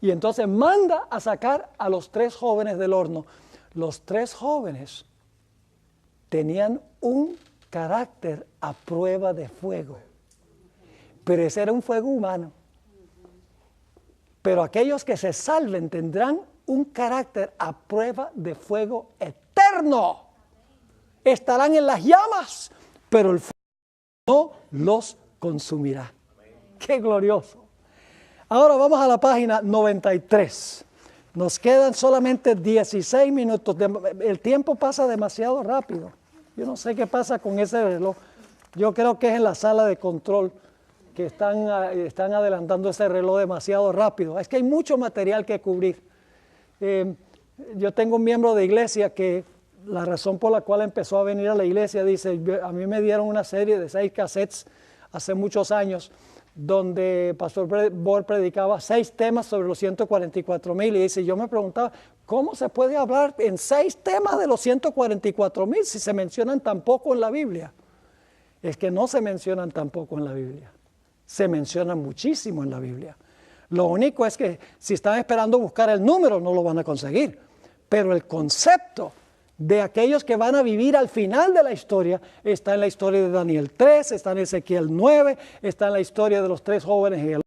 Y entonces manda a sacar a los 3 jóvenes del horno. Los 3 jóvenes tenían un carácter a prueba de fuego. Pero ese era un fuego humano. Pero aquellos que se salven tendrán un carácter a prueba de fuego eterno. Estarán en las llamas, pero el fuego no los consumirá. ¡Qué glorioso! Ahora vamos a la página 93. Nos quedan solamente 16 minutos. El tiempo pasa demasiado rápido. Yo no sé qué pasa con ese reloj. Yo creo que es en la sala de control que están adelantando ese reloj demasiado rápido. Es que hay mucho material que cubrir. Yo tengo un miembro de iglesia que la razón por la cual empezó a venir a la iglesia, dice, a mí me dieron una serie de 6 cassettes hace muchos años, donde Pastor Bohr predicaba 6 temas sobre los 144,000, y dice, yo me preguntaba, ¿cómo se puede hablar en 6 temas de los 144,000 si se mencionan tan poco en la Biblia? Es que no se mencionan tan poco en la Biblia. Se menciona muchísimo en la Biblia. Lo único es que si están esperando buscar el número, no lo van a conseguir. Pero el concepto de aquellos que van a vivir al final de la historia está en la historia de Daniel 3, está en Ezequiel 9, está en la historia de los 3 jóvenes en el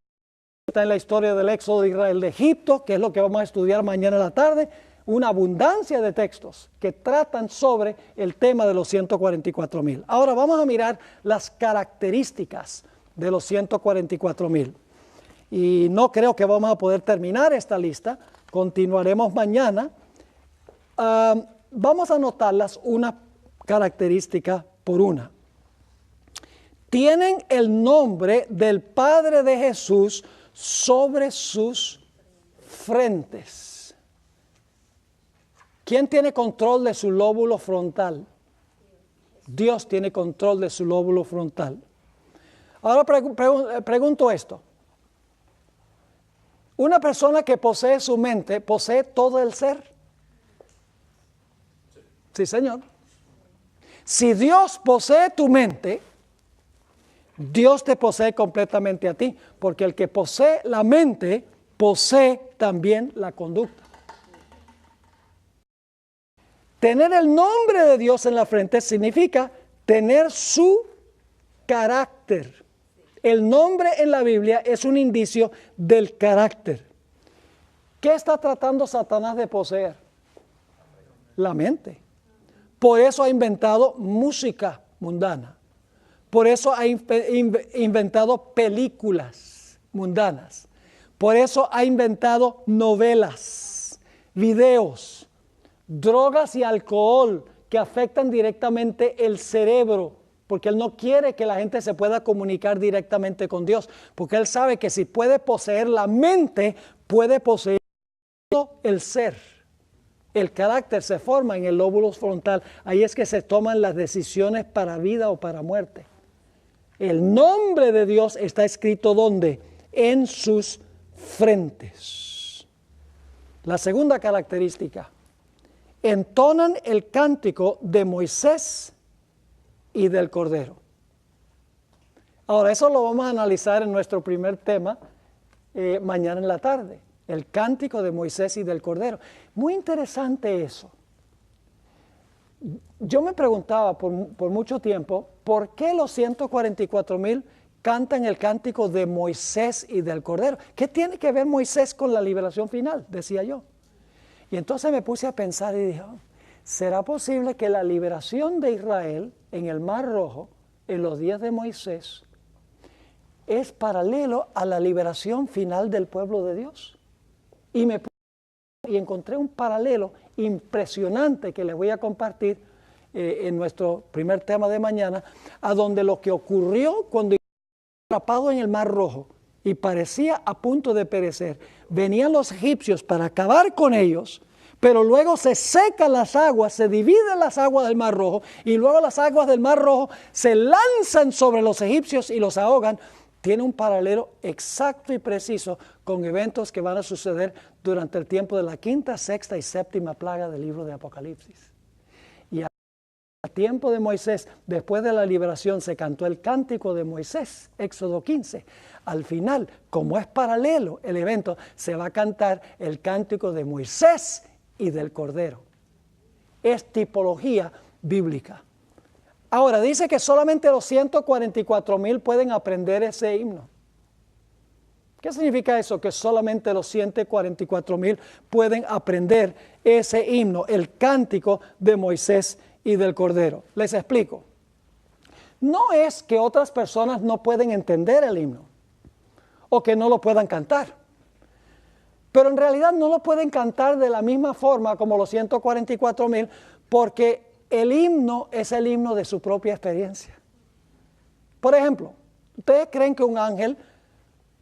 está en la historia del éxodo de Israel de Egipto, que es lo que vamos a estudiar mañana en la tarde. Una abundancia de textos que tratan sobre el tema de los 144,000. Ahora vamos a mirar las características de los 144,000. Y no creo que vamos a poder terminar esta lista. Continuaremos mañana. Vamos a anotarlas una característica por una. Tienen el nombre del Padre de Jesús sobre sus frentes. ¿Quién tiene control de su lóbulo frontal? Dios tiene control de su lóbulo frontal. Ahora pregunto esto. ¿Una persona que posee su mente posee todo el ser? Sí, Señor. Si Dios posee tu mente, Dios te posee completamente a ti, porque el que posee la mente posee también la conducta. Tener el nombre de Dios en la frente significa tener su carácter. El nombre en la Biblia es un indicio del carácter. ¿Qué está tratando Satanás de poseer? La mente. Por eso ha inventado música mundana. Por eso ha inventado películas mundanas. Por eso ha inventado novelas, videos, drogas y alcohol que afectan directamente el cerebro. Porque Él no quiere que la gente se pueda comunicar directamente con Dios. Porque Él sabe que si puede poseer la mente, puede poseer todo el ser. El carácter se forma en el lóbulo frontal. Ahí es que se toman las decisiones para vida o para muerte. El nombre de Dios está escrito ¿dónde? En sus frentes. La segunda característica. Entonan el cántico de Moisés y del Cordero. Ahora, eso lo vamos a analizar en nuestro primer tema mañana en la tarde, el cántico de Moisés y del Cordero. Muy interesante eso. Yo me preguntaba por mucho tiempo, ¿por qué los 144,000 cantan el cántico de Moisés y del Cordero? ¿Qué tiene que ver Moisés con la liberación final? Decía yo. Y entonces me puse a pensar y dije, ¿será posible que la liberación de Israel en el Mar Rojo, en los días de Moisés, es paralelo a la liberación final del pueblo de Dios? Y encontré un paralelo impresionante que les voy a compartir en nuestro primer tema de mañana, a donde lo que ocurrió cuando atrapado en el Mar Rojo y parecía a punto de perecer, venían los egipcios para acabar con ellos, pero luego se secan las aguas, se dividen las aguas del Mar Rojo y luego las aguas del Mar Rojo se lanzan sobre los egipcios y los ahogan. Tiene un paralelo exacto y preciso con eventos que van a suceder durante el tiempo de la quinta, sexta y séptima plaga del libro de Apocalipsis. Y al tiempo de Moisés, después de la liberación, se cantó el cántico de Moisés, Éxodo 15. Al final, como es paralelo el evento, se va a cantar el cántico de Moisés y del Cordero. Es tipología bíblica. Ahora, dice que solamente los 144,000 pueden aprender ese himno. ¿Qué significa eso? Que solamente los 144,000 pueden aprender ese himno, el cántico de Moisés y del Cordero. Les explico. No es que otras personas no pueden entender el himno o que no lo puedan cantar. Pero en realidad no lo pueden cantar de la misma forma como los 144,000 porque el himno es el himno de su propia experiencia. Por ejemplo, ¿ustedes creen que un ángel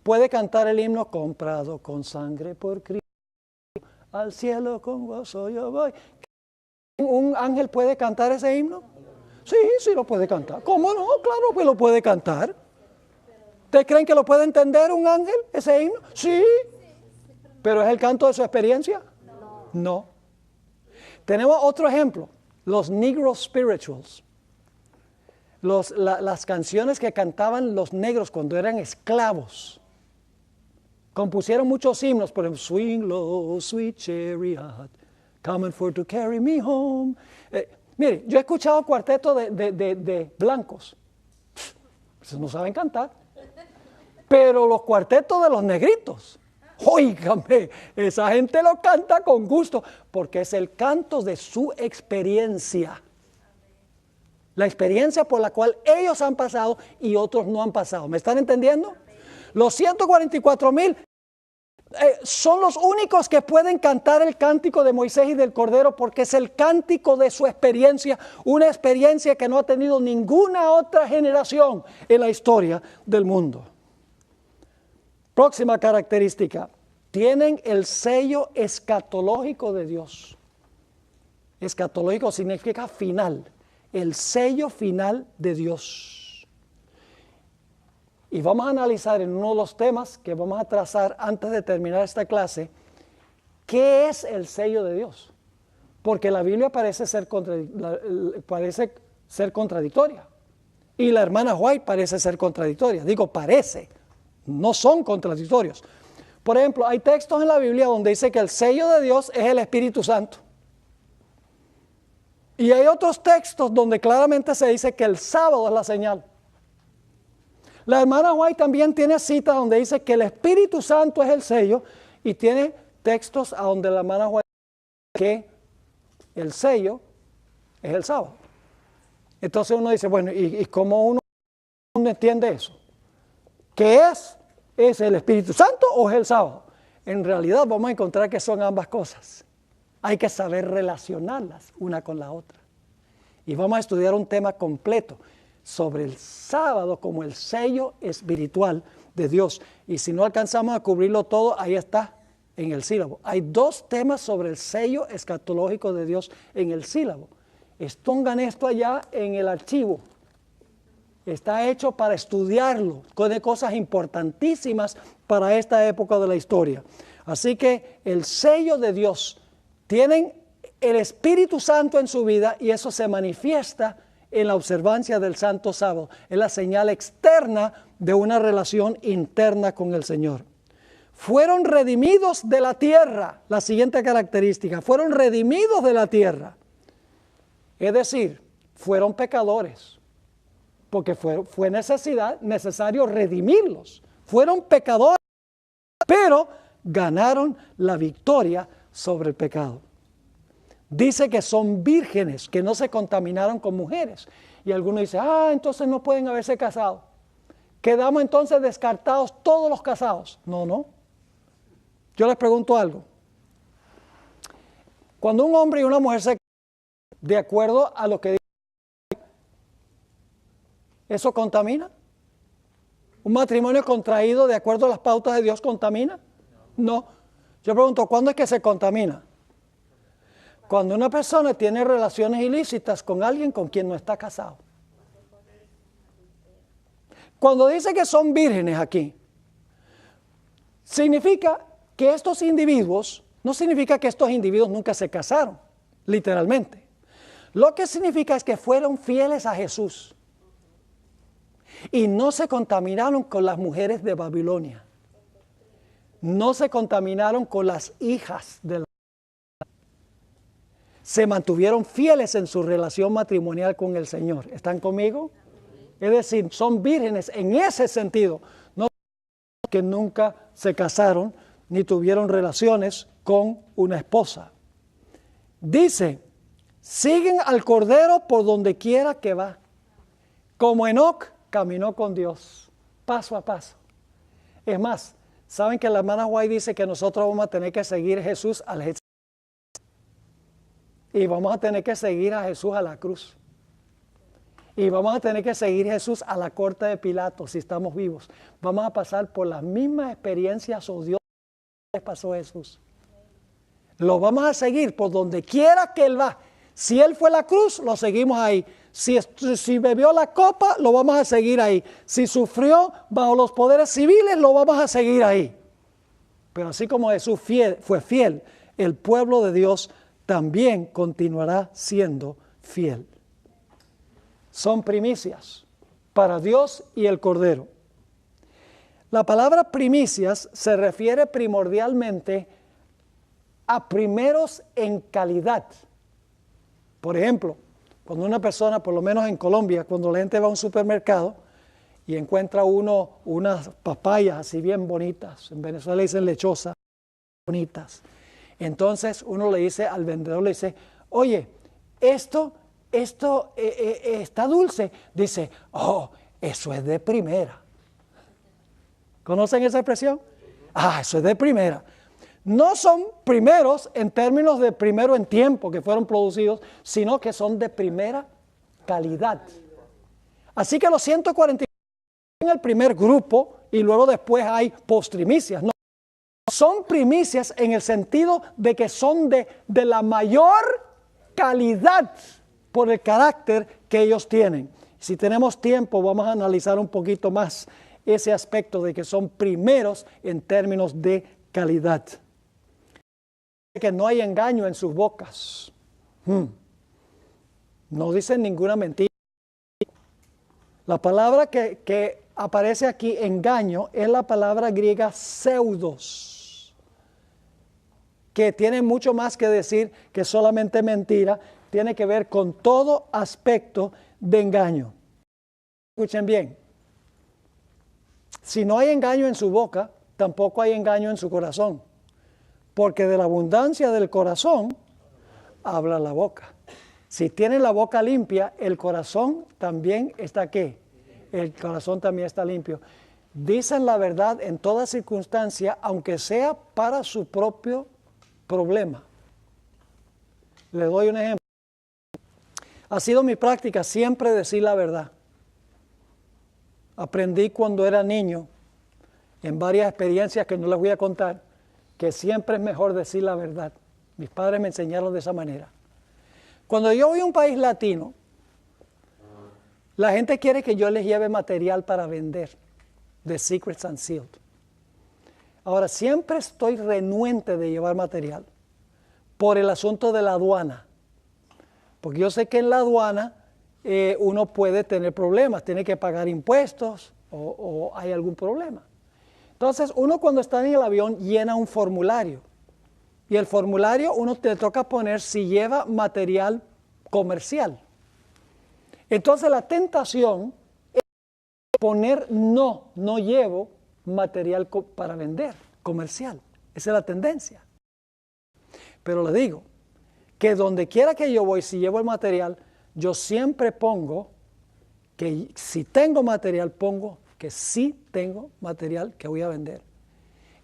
puede cantar el himno comprado con sangre por Cristo? Al cielo con gozo yo voy. ¿Un ángel puede cantar ese himno? Sí, sí lo puede cantar. ¿Cómo no? Claro que lo puede cantar. ¿Ustedes creen que lo puede entender un ángel, ese himno? Sí. ¿Pero es el canto de su experiencia? No. Tenemos otro ejemplo. Los Negro Spirituals, las canciones que cantaban los negros cuando eran esclavos. Compusieron muchos himnos, por ejemplo, Swing low, sweet chariot, coming for to carry me home. Mire, yo he escuchado cuartetos de blancos, esos no saben cantar, pero los cuartetos de los negritos, óigame, esa gente lo canta con gusto, porque es el canto de su experiencia. La experiencia por la cual ellos han pasado y otros no han pasado. ¿Me están entendiendo? Los 144,000 son los únicos que pueden cantar el cántico de Moisés y del Cordero porque es el cántico de su experiencia, una experiencia que no ha tenido ninguna otra generación en la historia del mundo. Próxima característica, tienen el sello escatológico de Dios. Escatológico significa final, el sello final de Dios. Y vamos a analizar en uno de los temas que vamos a trazar antes de terminar esta clase, ¿qué es el sello de Dios? Porque la Biblia parece ser contradictoria. Y la hermana White parece ser contradictoria. Digo, parece. No son contradictorios. Por ejemplo, hay textos en la Biblia donde dice que el sello de Dios es el Espíritu Santo. Y hay otros textos donde claramente se dice que el sábado es la señal. La hermana White también tiene citas donde dice que el Espíritu Santo es el sello y tiene textos a donde la hermana White dice que el sello es el sábado. Entonces uno dice, bueno, ¿y cómo uno entiende eso? ¿Qué es? ¿Es el Espíritu Santo o es el sábado? En realidad vamos a encontrar que son ambas cosas. Hay que saber relacionarlas una con la otra. Y vamos a estudiar un tema completo sobre el sábado como el sello espiritual de Dios. Y si no alcanzamos a cubrirlo todo, ahí está en el sílabo. Hay 2 temas sobre el sello escatológico de Dios en el sílabo. Pongan esto allá en el archivo. Está hecho para estudiarlo, tiene cosas importantísimas para esta época de la historia. Así que el sello de Dios, tienen el Espíritu Santo en su vida y eso se manifiesta en la observancia del santo sábado. Es la señal externa de una relación interna con el Señor. Fueron redimidos de la tierra. La siguiente característica, fueron redimidos de la tierra. Es decir, fueron pecadores, porque fue necesario redimirlos. Fueron pecadores, pero ganaron la victoria sobre el pecado. Dice que son vírgenes, que no se contaminaron con mujeres. Y algunos dicen, entonces no pueden haberse casado. Quedamos entonces descartados todos los casados. No. Yo les pregunto algo. Cuando un hombre y una mujer se casan, de acuerdo a lo que dice, ¿eso contamina? ¿Un matrimonio contraído de acuerdo a las pautas de Dios contamina? No. Yo pregunto, ¿cuándo es que se contamina? Cuando una persona tiene relaciones ilícitas con alguien con quien no está casado. Cuando dice que son vírgenes aquí, significa que estos individuos, no significa que estos individuos nunca se casaron, literalmente. Lo que significa es que fueron fieles a Jesús y no se contaminaron con las mujeres de Babilonia. No se contaminaron con las hijas de la... Se mantuvieron fieles en su relación matrimonial con el Señor. ¿Están conmigo? Es decir, son vírgenes en ese sentido. No que nunca se casaron ni tuvieron relaciones con una esposa. Dice, siguen al Cordero por donde quiera que va. Como Enoc caminó con Dios, paso a paso. Es más, ¿saben que la hermana White dice que nosotros vamos a tener que seguir a Jesús al Getsemaní? Y vamos a tener que seguir a Jesús a la cruz. Y vamos a tener que seguir a Jesús a la corte de Pilato si estamos vivos. Vamos a pasar por las mismas experiencias odiosas que les pasó a Jesús. Lo vamos a seguir por donde quiera que Él va. Si Él fue a la cruz, lo seguimos ahí. Si bebió la copa, lo vamos a seguir ahí. Si sufrió bajo los poderes civiles, lo vamos a seguir ahí. Pero así como Jesús fue fiel, el pueblo de Dios también continuará siendo fiel. Son primicias para Dios y el Cordero. La palabra primicias se refiere primordialmente a primeros en calidad. Por ejemplo, cuando una persona, por lo menos en Colombia, cuando la gente va a un supermercado y encuentra unas papayas así bien bonitas, en Venezuela le dicen lechosas, bonitas. Entonces uno le dice al vendedor, le dice, oye, esto está dulce. Dice, eso es de primera. ¿Conocen esa expresión? Eso es de primera. No son primeros en términos de primero en tiempo que fueron producidos, sino que son de primera calidad. Así que los 145 en el primer grupo y luego después hay postrimicias. No, son primicias en el sentido de que son de la mayor calidad por el carácter que ellos tienen. Si tenemos tiempo, vamos a analizar un poquito más ese aspecto de que son primeros en términos de calidad. Que no hay engaño en sus bocas. No dicen ninguna mentira. La palabra que aparece aquí, engaño, es la palabra griega pseudos, que tiene mucho más que decir que solamente mentira, tiene que ver con todo aspecto de engaño. Escuchen bien. Si no hay engaño en su boca, tampoco hay engaño en su corazón. Porque de la abundancia del corazón habla la boca. Si tienen la boca limpia, el corazón también está ¿qué? El corazón también está limpio. Dicen la verdad en toda circunstancia, aunque sea para su propio problema. Le doy un ejemplo. Ha sido mi práctica siempre decir la verdad. Aprendí cuando era niño, en varias experiencias que no les voy a contar, que siempre es mejor decir la verdad. Mis padres me enseñaron de esa manera. Cuando yo voy a un país latino, la gente quiere que yo les lleve material para vender, de Secrets Unsealed. Ahora, siempre estoy renuente de llevar material por el asunto de la aduana. Porque yo sé que en la aduana uno puede tener problemas, tiene que pagar impuestos o hay algún problema. Entonces, uno cuando está en el avión llena un formulario. Y el formulario uno te toca poner si lleva material comercial. Entonces, la tentación es poner no llevo material para vender, comercial. Esa es la tendencia. Pero le digo que donde quiera que yo voy, si llevo el material, yo siempre pongo que si tengo material, pongo que sí tengo material que voy a vender.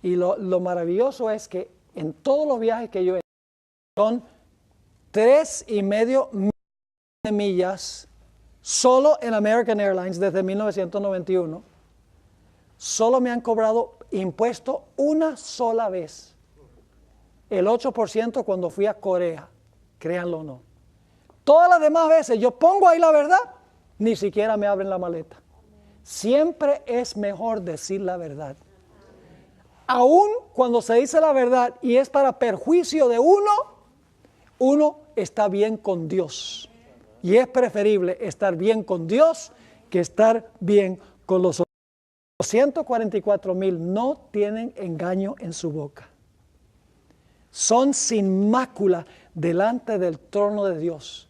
Y lo maravilloso es que en todos los viajes que yo he hecho, son 3,5 millones de millas solo en American Airlines desde 1991. Solo me han cobrado impuesto una sola vez. El 8% cuando fui a Corea, créanlo o no. Todas las demás veces yo pongo ahí la verdad, ni siquiera me abren la maleta. Siempre es mejor decir la verdad. Aún cuando se dice la verdad y es para perjuicio de uno está bien con Dios. Y es preferible estar bien con Dios que estar bien con los otros. 144,000 no tienen engaño en su boca. Son sin mácula delante del trono de Dios.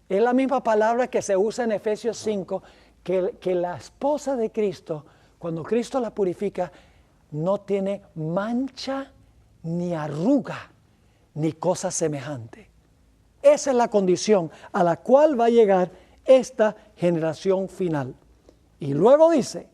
Es la misma palabra que se usa en Efesios 5, que la esposa de Cristo, cuando Cristo la purifica, no tiene mancha, ni arruga, ni cosa semejante. Esa es la condición a la cual va a llegar esta generación final. Y luego dice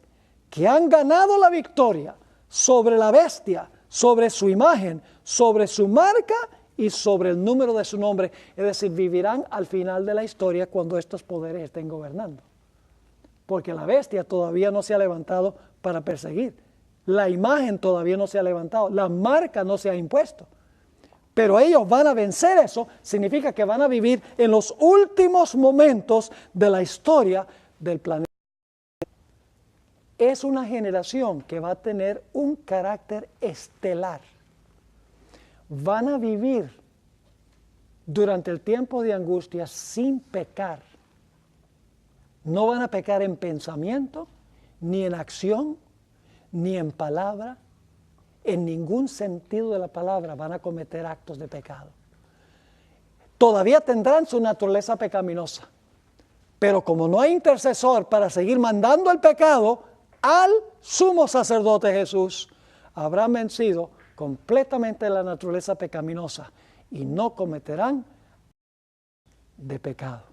que han ganado la victoria sobre la bestia, sobre su imagen, sobre su marca y sobre el número de su nombre. Es decir, vivirán al final de la historia cuando estos poderes estén gobernando. Porque la bestia todavía no se ha levantado para perseguir. La imagen todavía no se ha levantado. La marca no se ha impuesto. Pero ellos van a vencer eso. Significa que van a vivir en los últimos momentos de la historia del planeta. Es una generación que va a tener un carácter estelar. Van a vivir durante el tiempo de angustia sin pecar. No van a pecar en pensamiento, ni en acción, ni en palabra. En ningún sentido de la palabra van a cometer actos de pecado. Todavía tendrán su naturaleza pecaminosa. Pero como no hay intercesor para seguir mandando el pecado al sumo sacerdote Jesús, habrán vencido completamente la naturaleza pecaminosa y no cometerán de pecado.